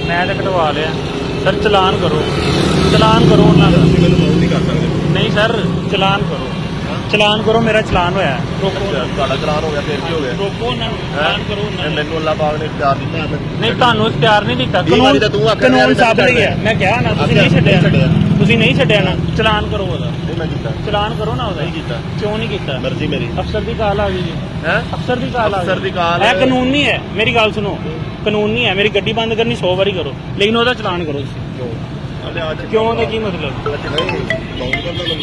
मैं तो कटवा लिया सर। चलान करो उन्होंने का। ਤੁਸੀਂ ਮੈਨੂੰ ਮਾਊਂਟ ਨਹੀਂ ਕਰ ਸਕਦੇ। नहीं सर चलान करो मेरा चलान होया। रोको ਤੁਹਾਡਾ ਚਲਾਨ ਹੋ ਗਿਆ ਫਿਰ ਕੀ ਹੋ ਗਿਆ? रोको उन्होंने चलान करो उन्होंने। ਮੈਨੂੰ ਅੱਲਾਹ ਪਾਕ ਨੇ ਇਖਤਿਆਰ ਦਿੱਤਾ ਹੈ। नहीं ਤੁਹਾਨੂੰ ਇਖਤਿਆਰ ਨਹੀਂ ਦਿੱਤਾ। ਵੀਹ ਵਾਰੀ ਤਾਂ ਤੂੰ ਆਖਿਆ ਕਾਨੂੰਨ ਸਭ ਲਈ ਹੈ। ਮੈਂ ਕਿਹਾ ਨਾ ਤੁਸੀਂ ਨਹੀਂ ਛੱਡਿਆ। ਤੁਸੀਂ ਨਹੀਂ ਛੱਡਿਆ ਨਾ। ਚਲਾਨ ਕਰੋ ਉਹਦਾ। ਨਹੀਂ ਮੈਂ ਕੀਤਾ। ਚਲਾਨ ਕਰੋ ਨਾ ਉਹਦਾ। ਨਹੀਂ ਕੀਤਾ। ਕਿਉਂ ਨਹੀਂ ਕੀਤਾ? ਮਰਜ਼ੀ ਮੇਰੀ। ਅਫਸਰ ਦੀ ਕਾਲ ਆ ਗਈ ਜੀ। ਹੈ ਅਫਸਰ ਦੀ ਕਾਲ ਆ ਗਈ। ਅਫਸਰ ਦੀ ਕਾਲ ਇਹ ਕਾਨੂੰਨ ਨਹੀਂ ਹੈ। ਮੇਰੀ ਗੱਲ ਸੁਣੋ ਕਾਨੂੰਨ ਨਹੀਂ ਹੈ। ਮੇਰੀ ਗੱਡੀ ਬੰਦ ਕਰਨੀ 100 ਵਾਰੀ ਕਰੋ ਲੇਕਿਨ ਉਹਦਾ ਚਲਾਨ ਕਰੋ ਤੁਸੀਂ। ਕਿਉਂ ਦਾ ਕੀ ਮਤਲਬ?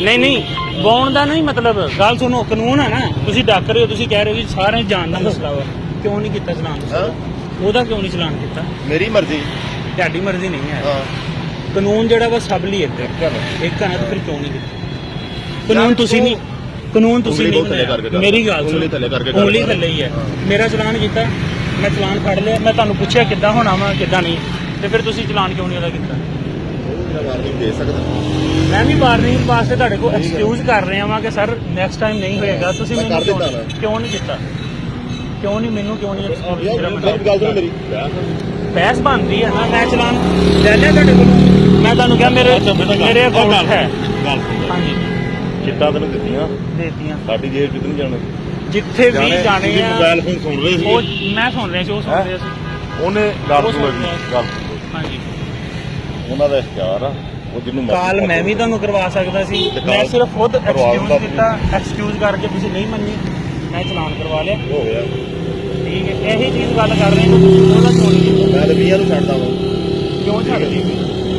ਨਹੀਂ ਬਾਉਣ ਦਾ ਨਹੀਂ ਮਤਲਬ। ਗੱਲ ਸੁਣੋ ਕਾਨੂੰਨ ਹੈ ਨਾ। ਤੁਸੀਂ ਡੱਕ ਰਹੇ ਹੋ। ਤੁਸੀਂ ਕਹਿ ਰਹੇ ਹੋ ਕਿ ਸਾਰੇ ਜਾਣ ਦਾ ਮਸਲਾ ਵਾ। ਕਿਉਂ ਨਹੀਂ ਕੀਤਾ ਚਲਾਨ ਤੁਸੀਂ? ਉਹਦਾ ਕਿਉਂ ਨਹੀਂ ਚਲਾਨ ਕੀਤਾ? ਮੇਰੀ ਮਰਜ਼ੀ। ਤੁਹਾਡੀ ਮਰਜ਼ੀ ਨਹੀਂ ਹੈ। ਹਾਂ ਕਾਨੂੰਨ ਜਿਹੜਾ ਵਾ ਸਭ ਲਈ ਇੱਧਰ ਇੱਕ ਹੈ ਨਾ। ਫਿਰ ਕਿਉਂ ਨਹੀਂ ਕੀਤਾ ਕਾਨੂੰਨ? ਤੁਸੀਂ ਨਹੀਂ ਉਂਗਲੀ ਬਣਾਇਆ। ਮੇਰੀ ਗੱਲ ਸੁਣੋ ਉਂਗਲੀ ਥੱਲੇ ਹੀ ਹੈ। ਮੇਰਾ ਚਲਾਨ ਕੀਤਾ ਮੈਂ ਚਲਾਨ ਫੜ ਲਿਆ। ਮੈਂ ਤੁਹਾਨੂੰ ਪੁੱਛਿਆ ਕਿੱਦਾਂ ਹੋਣਾ ਵਾ ਕਿੱਦਾਂ ਨਹੀਂ ਤੇ ਫਿਰ ਤੁਸੀਂ ਚਲਾਨ ਕਿਉਂ ਨਹੀਂ ਉਹਦਾ ਕੀਤਾ? ਵਾਰਨਿੰਗ ਦੇ ਸਕਦਾ। ਮੈਂ ਵੀ ਵਾਰਨਿੰਗ ਵਾਸਤੇ ਤੁਹਾਡੇ ਕੋਲ ਐਕਸਕਿਊਜ਼ ਕਰ ਰਿਹਾ ਵਾਂ ਕਿ ਸਰ ਨੈਕਸਟ ਟਾਈਮ ਨਹੀਂ ਹੋਏਗਾ। ਤੁਸੀਂ ਮੈਨੂੰ ਕਿਉਂ ਨਹੀਂ ਕੀਤਾ? ਕਿਉਂ ਨਹੀਂ ਮੈਨੂੰ ਕਿਉਂ ਨਹੀਂ ਗੱਲ ਸੁਣ ਮੇਰੀ। ਬਹਿਸ ਬਣਦੀ ਹੈ ਨਾ। ਮੈਂ ਚਲਾਨ ਲੈ ਲਿਆ ਤੁਹਾਡੇ ਕੋਲ। ਮੈਂ ਤੁਹਾਨੂੰ ਕਿਹਾ ਮੇਰੇ ਅਕਾਊਂਟ ਹੈ। ਹਾਂਜੀ ਚਿੱਟਾਂ ਤੈਨੂੰ ਦਿੱਤੀਆਂ ਸਾਡੀ ਜੇਬ ਚ ਨਹੀਂ ਜਾਣਾ। ਜਿੱਥੇ ਵੀ ਜਾਣੇ ਆ ਮੋਬਾਈਲ ਫੋਨ ਸੁਣ ਰਹੇ ਉਹ ਸੀ। ਮੈਂ ਸੁਣ ਰਿਹਾ ਸੀ ਉਹ ਸੁਣ ਰਿਹਾ ਸੀ। ਉਹਨੇ ਗੱਲ ਸੁਣੀ। ਹਾਂਜੀ ਉਹਨਾਂ ਦਾ ਇਖਤਿਆਰ ਆ ਉਹ ਜਿਹਨੂੰ ਕਾਲ ਮੈਂ ਵੀ ਤੁਹਾਨੂੰ ਕਰਵਾ ਸਕਦਾ ਸੀ। ਮੈਂ ਸਿਰਫ ਖੁਦ ਐਕਸਕਿਊਜ਼ ਕਰਕੇ ਤੁਸੀਂ ਨਹੀਂ ਮੰਨੀ। ਮੈਂ ਚਲਾਨ ਕਰਵਾ ਲਿਆ। ਹੋ ਗਿਆ ਠੀਕ ਹੈ। ਇਹੀ ਚੀਜ਼ ਗੱਲ ਕਰ ਰਹੇ ਹੋ ਤੁਸੀਂ। ਉਹਦਾ ਕਿਉਂ ਨਹੀਂ ਕੀਤਾ? ਮੈਂ ਤਾਂ 20 ਨੂੰ ਛੱਡਦਾ ਵਾਂ। ਕਿਉਂ ਛੱਡਦੀ?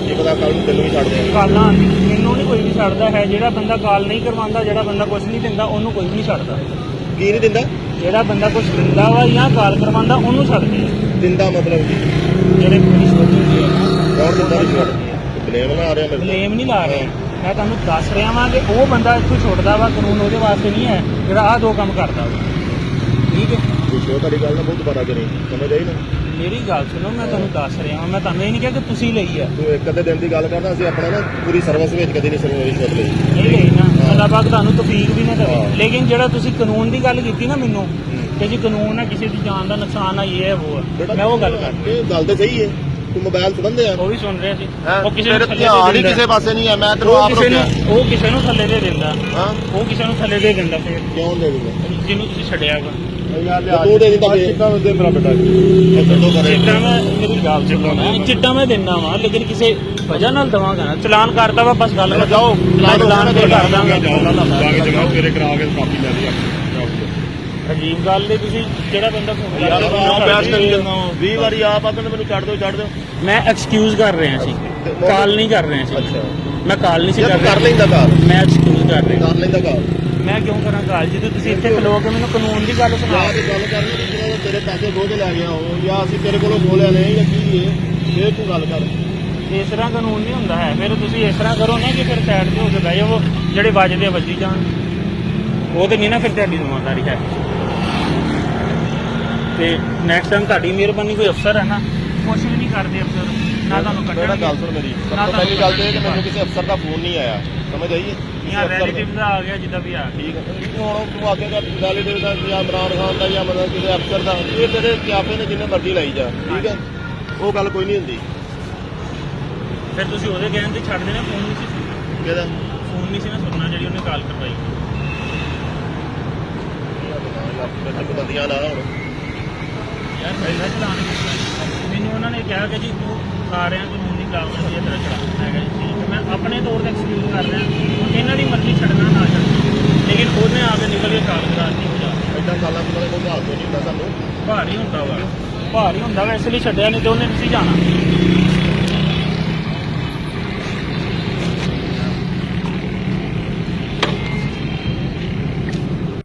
ਇਹ ਪਤਾ ਕੱਲ ਨੂੰ ਤੈਨੂੰ ਵੀ ਛੱਡ ਦੇ। ਕਾਲਾਂ ਮੈਨੂੰ ਨਹੀਂ ਕੋਈ ਵੀ ਛੱਡਦਾ ਹੈ। ਜਿਹੜਾ ਬੰਦਾ ਕਾਲ ਨਹੀਂ ਕਰਵਾਉਂਦਾ ਜਿਹੜਾ ਬੰਦਾ ਕੁਝ ਨਹੀਂ ਦਿੰਦਾ ਉਹਨੂੰ ਕੋਈ ਵੀ ਨਹੀਂ ਛੱਡਦਾ। ਕੀ ਨਹੀਂ ਦਿੰਦਾ? ਜਿਹੜਾ ਬੰਦਾ ਕੁਝ ਦਿੰਦਾ ਵਾ ਜਾਂ ਕਾਲ ਕਰਵਾਉਂਦਾ ਉਹਨੂੰ ਛੱਡਦੇ ਆ। ਦਿੰਦਾ ਮਤਲਬ ਕੀ? ਜਿਹੜੇ ਪੁਲਿਸ ਹੁੰਦੀ ਹੈ ਕੌਣ ਦਿੰਦਾ ਨਹੀਂ ਛੱਡਦੀ? ਬਲੇਮ ਨਾ ਆ ਰਿਹਾ ਮੇਰੇ ਬਲੇਮ ਨਹੀਂ ਲਾ ਰਹੇ। ਮੈਂ ਤੁਹਾਨੂੰ ਦੱਸ ਰਿਹਾ ਵਾਂ ਕਿ ਉਹ ਬੰਦਾ ਇੱਥੋਂ ਛੁੱਟਦਾ ਵਾ। ਕਾਨੂੰਨ ਉਹਦੇ ਵਾਸਤੇ ਨਹੀਂ ਹੈ ਜਿਹੜਾ ਆਹ ਦੋ ਕੰਮ ਕਰਦਾ ਵਾ। ਠੀਕ ਹੈ। ਪੁੱਛੋ ਤੁਹਾਡੀ ਗੱਲ ਨਾਲ ਬਹੁਤ ਬੜਾ ਕਰੀ ਸਮਝ ਆਈ ਨਾ। ਮੇਰੀ ਗੱਲ ਸੁਣੋ ਮੈਂ ਤੁਹਾਨੂੰ ਦੱਸ ਰਿਹਾ ਵਾਂ। ਮੈਂ ਤੁਹਾਨੂੰ ਇਹ ਨਹੀਂ ਕਿਹਾ ਕਿ ਤੁਸੀਂ ਲਈ ਹੈ। ਤੂੰ ਇੱਕ ਅੱਧੇ ਦਿਨ ਦੀ ਗੱਲ ਕਰਦਾ। ਅਸੀਂ ਆਪਣਾ ਨਾ ਪੂਰੀ ਸਰਵਿਸ ਵਿੱਚ ਕਦੇ ਨਹੀਂ ਰਿਸ਼ਵਤ ਲਈ। ਨਹੀਂ ਲਈ ਨਾ। ਅੱਲਾਹ ਪਾਕ ਤੁਹਾਨੂੰ ਤੌਫੀਕ ਵੀ ਨਾ ਦੇਵੇ। ਲੇਕਿਨ ਜਿਹੜਾ ਤੁਸੀਂ ਕਾਨੂੰਨ ਦੀ ਗੱਲ ਕੀਤੀ ਨਾ ਮੈਨੂੰ ਕਿ ਜੀ ਕਾਨੂੰਨ ਹੈ ਕਿਸੇ ਦੀ ਜਾਨ ਦਾ ਨੁਕਸਾਨ ਆ ਇਹ ਉਹ ਹੈ। ਮੈਂ ਉਹ ਗੱਲ ਕਰ ਇਹ ਗੱਲ ਤਾਂ ਸਹੀ ਹੈ। ਤੂੰ ਮੋਬਾਈਲ ਸੁਣਦੇ ਆ ਉਹ ਵੀ ਸੁਣ ਰਿਹਾ ਸੀ। ਉਹ ਕਿਸੇ ਨੂੰ ਧਿਆਨ ਹੀ ਕਿਸੇ ਪਾਸੇ ਨਹੀਂ ਹੈ। ਮੈਂ ਤੈਨੂੰ ਆਪ ਰੋਕਿਆ। ਉਹ ਕਿਸੇ ਨੂੰ ਥੱਲੇ ਦੇ ਦਿੰਦਾ। ਹਾਂ ਉਹ ਕਿਸੇ ਨੂੰ ਥੱਲੇ ਦੇ ਦਿੰਦਾ। ਫਿਰ ਕਿਉਂ ਦੇ ਦਿੰਦਾ? ਜਿਹਨੂੰ ਤੁਸੀਂ ਛੱਡਿਆ ਵਾ ਤੂੰ ਦੇ ਦਿੰਦਾ ਕਿੱਦਾਂ ਦੇ ਮੇਰਾ ਬੇਟਾ ਚਿੱਟਾ ਮੈਂ ਮੇਰੀ ਗੱਲ ਸੁਣੋ ਚਿੱਟਾ ਮੈਂ ਦਿੰਦਾ ਵਾਂ ਲੇਕਿਨ ਕਿਸੇ ਵਜ੍ਹਾ ਨਾਲ ਦਵਾਂਗਾ ਨਾ। ਚਲਾਨ ਕਰਦਾ ਵਾ ਬਸ ਗੱਲ ਜਾਓ ਚਲਾਨ ਤੇ ਕਰ ਦਾਂਗਾ। ਜਾ ਕੇ ਜਮਾ ਤੇਰੇ ਕਰਾ ਕੇ ਕਾਪੀ ਲੈ ਲਈ। ਅਜੀਬ ਗੱਲ ਹੈ। ਤੁਸੀਂ ਜਿਹੜਾ ਬੰਦਾ ਫੋਨ ਯਾਰ ਬਹਿਸ ਕਰੀ ਜਾਂਦਾ 20 ਵਾਰੀ ਆਪ ਆਖਣ ਮੈਨੂੰ ਛੱਡ ਦਿਓ। ਮੈਂ ਐਕਸਕਿਊਜ਼ ਕਰ ਰਿਹਾ ਸੀ। ਕਾਲ ਨਹੀਂ ਕਰ ਰਿਹਾ ਸੀ। ਅੱਛਾ ਮੈਂ ਕਾਲ ਨਹੀਂ ਸੀ ਕਰ ਕਰ ਲੈਂਦਾ ਕਾਲ। ਮੈਂ ਐਕਸਕਿਊਜ਼ ਕਰ ਰਿਹਾ। ਕਰ ਲੈਂਦਾ ਕਾਲ। ਮੈਂ ਕਿਉਂ ਕਰਾਂ ਕਾਲ ਜਦੋਂ ਤੁਸੀਂ ਇੱਥੇ ਖਲੋ ਕੇ ਮੈਨੂੰ ਕਾਨੂੰਨ ਦੀ ਗੱਲ ਸੁਣਾ। ਜਾਂ ਤੇ ਗੱਲ ਕਰਨੀ ਕਿ ਤੇਰੇ ਪੈਸੇ ਖੋਹ ਕੇ ਲੈ ਗਿਆ ਹੋ ਜਾਂ ਅਸੀਂ ਤੇਰੇ ਕੋਲੋਂ ਖੋਹ ਲਿਆ ਨਹੀਂ ਜਾਂ ਕੀ ਹੈ ਇਹ ਤੂੰ ਗੱਲ ਕਰ। ਇਸ ਤਰ੍ਹਾਂ ਕਾਨੂੰਨ ਨਹੀਂ ਹੁੰਦਾ ਹੈ। ਫਿਰ ਤੁਸੀਂ ਇਸ ਤਰ੍ਹਾਂ ਕਰੋ ਨਾ ਕਿ ਫਿਰ ਸਾਈਡ ਤੇ ਹੋ ਕੇ ਬਹਿ ਜਾਓ। ਜਿਹੜੇ ਵੱਜਦੇ ਵੱਜੀ ਜਾਣ ਉਹ ਤੇ ਨਹੀਂ ਨਾ ਫਿਰ ਤੁਹਾਡੀ ਜ਼ਿੰਮੇਵਾਰੀ ਹੈ। ਤੇ ਨੈਕਸਟ ਟਾਈਮ ਤੁਹਾਡੀ ਮਿਹਰਬਾਨੀ ਕੋਈ ਅਫਸਰ ਹੈ ਨਾ ਕੁਛ ਵੀ ਨਹੀਂ ਕਰਦੇ ਅਫਸਰ ਨਾ ਤੁਹਾਨੂੰ ਕੱਢਣਾ। ਗੱਲ ਸੁਣ ਮੇਰੀ ਸਭ ਤੋਂ ਪਹਿਲੀ ਗੱਲ ਤੇ ਇਹ ਕਿ ਮੈਨੂੰ ਕਿਸੇ ਅਫਸਰ ਦਾ ਫੋਨ ਨਹੀਂ ਆਇਆ। ਸਮਝ ਆਈ ਜਾਂ ਰਿਲੇਟਿਵ ਦਾ ਆ ਗਿਆ ਜਿੱਦਾਂ ਵੀ ਆ। ਠੀਕ ਹੈ ਹੁਣ ਤੂੰ ਆਗੇ ਦਾ ਰਿਲੇਟਿਵ ਦਾ ਜਾਂ ਇਮਰਾਨ ਖਾਨ ਦਾ ਜਾਂ ਮਤਲਬ ਕਿਸੇ ਅਫਸਰ ਦਾ ਇਹ ਤੇਰੇ ਕਿਆਫੇ ਨੇ ਜਿੰਨੇ ਮਰਜ਼ੀ ਲਾਈ ਜਾ। ਠੀਕ ਹੈ ਉਹ ਗੱਲ ਕੋਈ ਨਹੀਂ ਹੁੰਦੀ। ਫਿਰ ਤੁਸੀਂ ਉਹਦੇ ਕਹਿਣ ਤੇ ਛੱਡ ਦੇਣਾ। ਫੋਨ ਨਹੀਂ ਸੀ ਕਿਹਦਾ ਫੋਨ ਨਹੀਂ ਸੀ ਨਾ ਸੁਣਨਾ ਜਿਹੜੀ ਉਹਨੇ ਕਾਲ ਕਰਵਾਈ। ਬੰਦੀਆਂ ਲਾ ਹੁਣ ਯਾਰ ਮੇਰਾ ਚਲਾਨ ਮੈਨੂੰ ਉਹਨਾਂ ਨੇ ਕਿਹਾ ਕਿ ਜੀ ਤੂੰ ਸਾਰਿਆਂ ਕਾਨੂੰਨ ਦੀ ਖਿਲਾਫ ਹੈ ਤੇਰਾ ਚਲਾਨ ਹੈਗਾ ਜੀ। ਠੀਕ ਹੈ ਮੈਂ ਆਪਣੇ ਤੌਰ ਤੇ ਐਕਸਕਿਊਜ਼ ਕਰ ਰਿਹਾ। ਇਹਨਾਂ ਦੀ ਮਰਜ਼ੀ ਛੱਡਣਾ ਨਾ ਛੱਡਣਾ ਲੇਕਿਨ ਉਹਨੇ ਆ ਕੇ ਨਿਕਲ ਕੇ ਕਾਲ ਕਰਾ ਦਿੱਤੀ ਹੋ ਜਾ। ਏਦਾਂ ਕਾਲਾਂ ਕੋਈ ਹਾਲ ਨਹੀਂ ਹੁੰਦਾ ਸਾਨੂੰ। ਭਾਰੀ ਹੁੰਦਾ ਵਾ ਇਸ ਲਈ ਛੱਡਿਆ ਨਹੀਂ ਤੇ ਉਹਨੇ ਨਹੀਂ ਸੀ ਜਾਣਾ।